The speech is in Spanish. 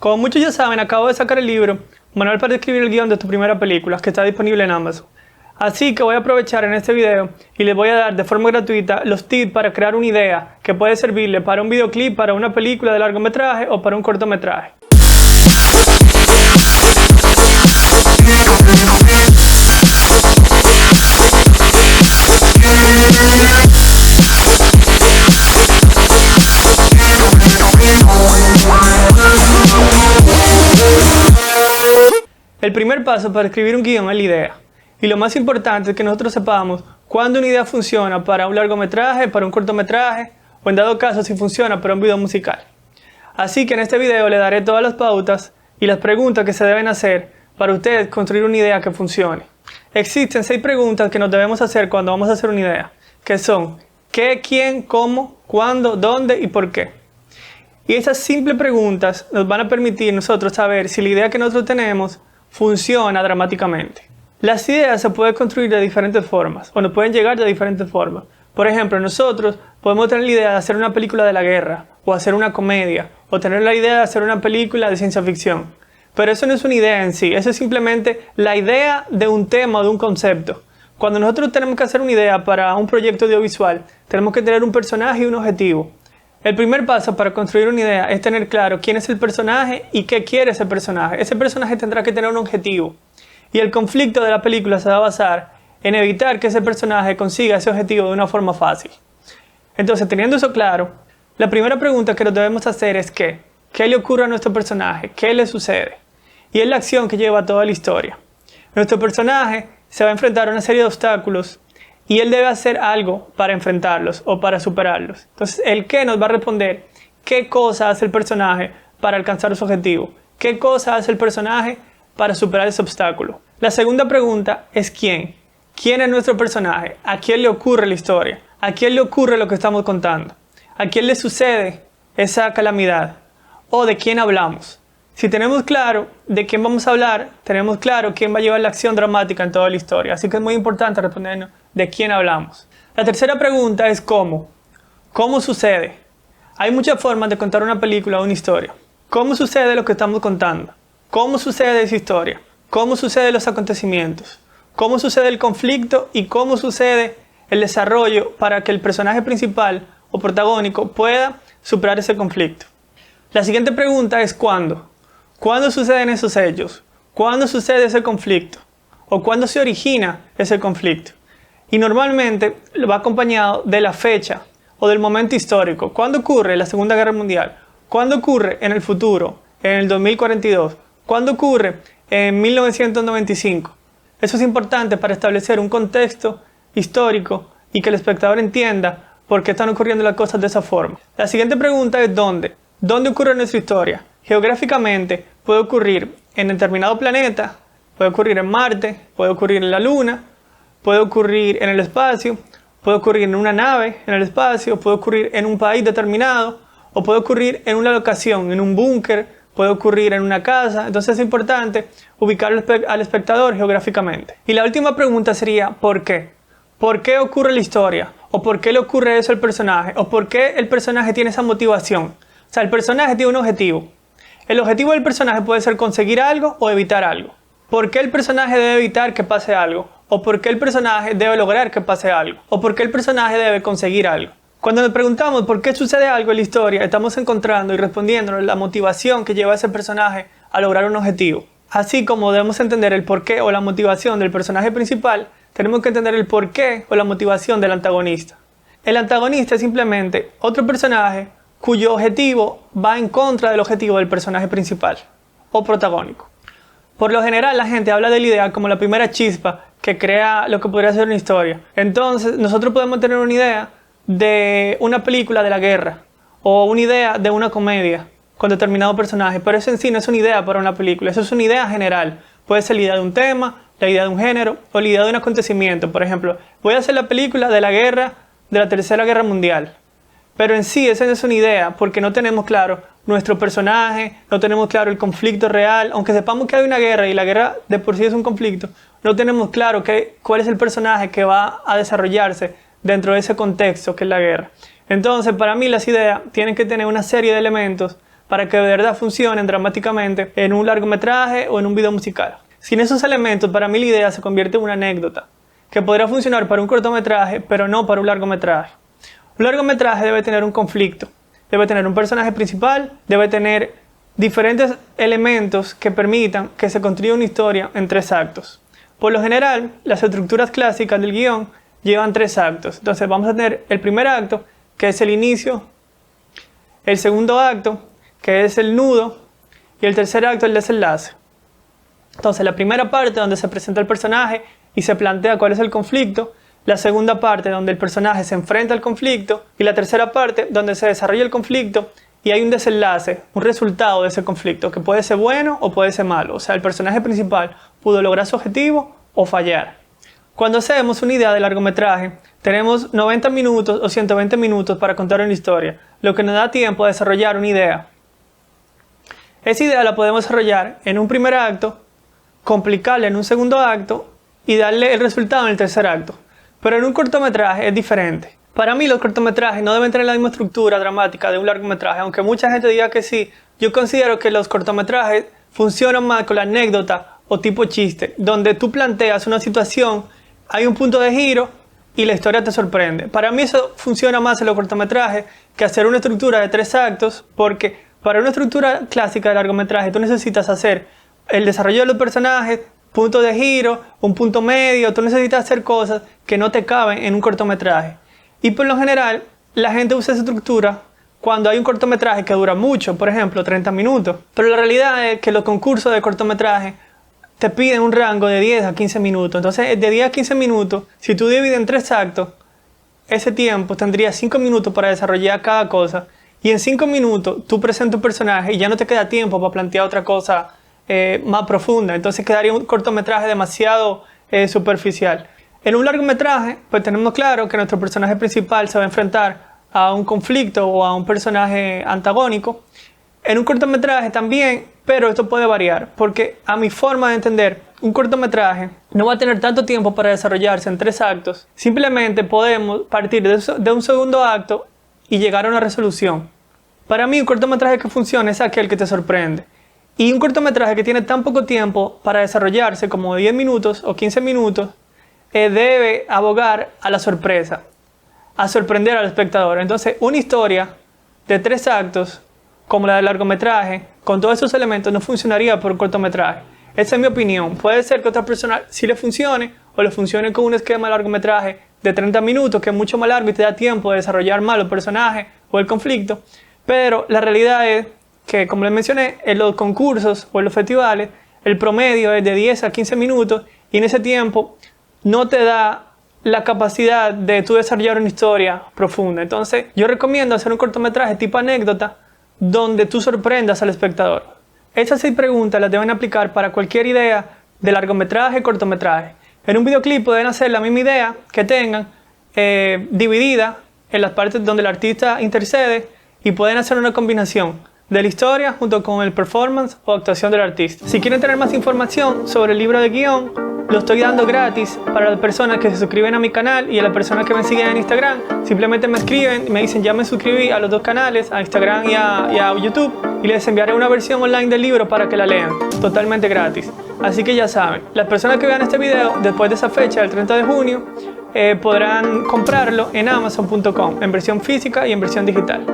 Como muchos ya saben, acabo de sacar el libro Manual para escribir el guión de tu primera película, que está disponible en Amazon. Así que voy a aprovechar en este video y les voy a dar de forma gratuita los tips para crear una idea que puede servirle para un videoclip, para una película de largometraje o para un cortometraje. El primer paso para escribir un guión es la idea. Y lo más importante es que nosotros sepamos cuándo una idea funciona para un largometraje, para un cortometraje, o en dado caso si funciona para un video musical. Así que en este video le daré todas las pautas y las preguntas que se deben hacer para ustedes construir una idea que funcione. Existen 6 preguntas que nos debemos hacer cuando vamos a hacer una idea, que son ¿qué, quién, cómo, cuándo, dónde y por qué? Y esas simples preguntas nos van a permitir nosotros saber si la idea que nosotros tenemos funciona dramáticamente. Las ideas se pueden construir de diferentes formas, o nos pueden llegar de diferentes formas. Por ejemplo, nosotros podemos tener la idea de hacer una película de la guerra, o hacer una comedia, o tener la idea de hacer una película de ciencia ficción. Pero eso no es una idea en sí, eso es simplemente la idea de un tema o de un concepto. Cuando nosotros tenemos que hacer una idea para un proyecto audiovisual, tenemos que tener un personaje y un objetivo. El primer paso para construir una idea es tener claro quién es el personaje y qué quiere ese personaje. Ese personaje tendrá que tener un objetivo. Y el conflicto de la película se va a basar en evitar que ese personaje consiga ese objetivo de una forma fácil. Entonces, teniendo eso claro, la primera pregunta que nos debemos hacer es ¿qué le ocurre a nuestro personaje? ¿Qué le sucede? Y es la acción que lleva toda la historia. Nuestro personaje se va a enfrentar a una serie de obstáculos y él debe hacer algo para enfrentarlos o para superarlos. Entonces, el qué nos va a responder qué cosa hace el personaje para alcanzar su objetivo. ¿Qué cosa hace el personaje para superar ese obstáculo? La segunda pregunta es ¿quién? ¿Quién es nuestro personaje? ¿A quién le ocurre la historia? ¿A quién le ocurre lo que estamos contando? ¿A quién le sucede esa calamidad? ¿O de quién hablamos? Si tenemos claro de quién vamos a hablar, tenemos claro quién va a llevar la acción dramática en toda la historia. Así que es muy importante respondernos de quién hablamos. La tercera pregunta es ¿cómo? ¿Cómo sucede? Hay muchas formas de contar una película o una historia. ¿Cómo sucede lo que estamos contando? ¿Cómo sucede esa historia? ¿Cómo suceden los acontecimientos? ¿Cómo sucede el conflicto? ¿Y cómo sucede el desarrollo para que el personaje principal o protagónico pueda superar ese conflicto? La siguiente pregunta es ¿cuándo? ¿Cuándo suceden esos hechos? ¿Cuándo sucede ese conflicto? ¿O cuándo se origina ese conflicto? Y normalmente va acompañado de la fecha o del momento histórico. ¿Cuándo ocurre la Segunda Guerra Mundial? ¿Cuándo ocurre en el futuro, en el 2042? ¿Cuándo ocurre en 1995? Eso es importante para establecer un contexto histórico y que el espectador entienda por qué están ocurriendo las cosas de esa forma. La siguiente pregunta es ¿dónde? ¿Dónde ocurre nuestra historia? Geográficamente puede ocurrir en determinado planeta, puede ocurrir en Marte, puede ocurrir en la Luna, puede ocurrir en el espacio, puede ocurrir en una nave en el espacio, puede ocurrir en un país determinado, o puede ocurrir en una locación, en un búnker, puede ocurrir en una casa. Entonces es importante ubicar al espectador geográficamente. Y la última pregunta sería ¿por qué? ¿Por qué ocurre la historia? ¿O por qué le ocurre eso al personaje? ¿O por qué el personaje tiene esa motivación? O sea, el personaje tiene un objetivo. El objetivo del personaje puede ser conseguir algo o evitar algo. ¿Por qué el personaje debe evitar que pase algo? ¿O por qué el personaje debe lograr que pase algo? ¿O por qué el personaje debe conseguir algo? Cuando nos preguntamos por qué sucede algo en la historia, estamos encontrando y respondiéndonos la motivación que lleva a ese personaje a lograr un objetivo. Así como debemos entender el porqué o la motivación del personaje principal, tenemos que entender el porqué o la motivación del antagonista. El antagonista es simplemente otro personaje cuyo objetivo va en contra del objetivo del personaje principal o protagónico. Por lo general la gente habla de la idea como la primera chispa que crea lo que podría ser una historia. Entonces nosotros podemos tener una idea de una película de la guerra o una idea de una comedia con determinado personaje, pero eso en sí no es una idea para una película, eso es una idea general. Puede ser la idea de un tema, la idea de un género o la idea de un acontecimiento. Por ejemplo, voy a hacer la película de la guerra, de la Tercera Guerra Mundial. Pero en sí esa no es una idea porque no tenemos claro nuestro personaje, no tenemos claro el conflicto real. Aunque sepamos que hay una guerra y la guerra de por sí es un conflicto, no tenemos claro cuál es el personaje que va a desarrollarse dentro de ese contexto que es la guerra. Entonces, para mí las ideas tienen que tener una serie de elementos para que de verdad funcionen dramáticamente en un largometraje o en un video musical. Sin esos elementos, para mí la idea se convierte en una anécdota, que podrá funcionar para un cortometraje, pero no para un largometraje. Un largometraje debe tener un conflicto, debe tener un personaje principal, debe tener diferentes elementos que permitan que se construya una historia en 3 actos. Por lo general, las estructuras clásicas del guión llevan 3 actos. Entonces vamos a tener el primer acto, que es el inicio, el segundo acto, que es el nudo, y el tercer acto, el desenlace. Entonces la primera parte donde se presenta el personaje y se plantea cuál es el conflicto, la segunda parte donde el personaje se enfrenta al conflicto y la tercera parte donde se desarrolla el conflicto y hay un desenlace, un resultado de ese conflicto que puede ser bueno o puede ser malo. O sea, el personaje principal pudo lograr su objetivo o fallar. Cuando hacemos una idea de largometraje, tenemos 90 minutos o 120 minutos para contar una historia, lo que nos da tiempo a desarrollar una idea. Esa idea la podemos desarrollar en un primer acto, complicarla en un segundo acto y darle el resultado en el tercer acto. Pero en un cortometraje es diferente. Para mí los cortometrajes no deben tener la misma estructura dramática de un largometraje, aunque mucha gente diga que sí. Yo considero que los cortometrajes funcionan más con la anécdota o tipo chiste, donde tú planteas una situación, hay un punto de giro y la historia te sorprende. Para mí eso funciona más en los cortometrajes que hacer una estructura de 3 actos, porque para una estructura clásica de largometraje tú necesitas hacer el desarrollo de los personajes, punto de giro, un punto medio, tú necesitas hacer cosas que no te caben en un cortometraje. Y por lo general, la gente usa esa estructura cuando hay un cortometraje que dura mucho, por ejemplo, 30 minutos. Pero la realidad es que los concursos de cortometraje te piden un rango de 10 a 15 minutos. Entonces, de 10 a 15 minutos, si tú divides en 3 actos, ese tiempo tendrías 5 minutos para desarrollar cada cosa. Y en 5 minutos, tú presentas un personaje y ya no te queda tiempo para plantear otra cosa más profunda. Entonces, quedaría un cortometraje demasiado superficial. En un largometraje, pues tenemos claro que nuestro personaje principal se va a enfrentar a un conflicto o a un personaje antagónico. En un cortometraje también, pero esto puede variar, porque a mi forma de entender, un cortometraje no va a tener tanto tiempo para desarrollarse en 3 actos. Simplemente podemos partir de un segundo acto y llegar a una resolución. Para mí, un cortometraje que funciona es aquel que te sorprende. Y un cortometraje que tiene tan poco tiempo para desarrollarse, como 10 minutos o 15 minutos, debe abogar a la sorpresa, a sorprender al espectador. Entonces, una historia de 3 actos, como la del largometraje, con todos esos elementos, no funcionaría por un cortometraje. Esa es mi opinión. Puede ser que a otra persona sí le funcione, o le funcione con un esquema de largometraje de 30 minutos, que es mucho más largo y te da tiempo de desarrollar más los personajes o el conflicto. Pero la realidad es que, como les mencioné, en los concursos o en los festivales, el promedio es de 10 a 15 minutos y en ese tiempo no te da la capacidad de tú desarrollar una historia profunda. Entonces, yo recomiendo hacer un cortometraje tipo anécdota donde tú sorprendas al espectador. Esas 6 preguntas las deben aplicar para cualquier idea de largometraje, cortometraje. En un videoclip pueden hacer la misma idea que tengan, dividida en las partes donde el artista intercede y pueden hacer una combinación de la historia junto con el performance o actuación del artista. Si quieren tener más información sobre el libro de guión, lo estoy dando gratis para las personas que se suscriben a mi canal y a las personas que me siguen en Instagram. Simplemente me escriben y me dicen ya me suscribí a los 2 canales, a Instagram y a YouTube, y les enviaré una versión online del libro para que la lean, totalmente gratis. Así que ya saben, las personas que vean este video después de esa fecha, el 30 de junio, podrán comprarlo en Amazon.com, en versión física y en versión digital.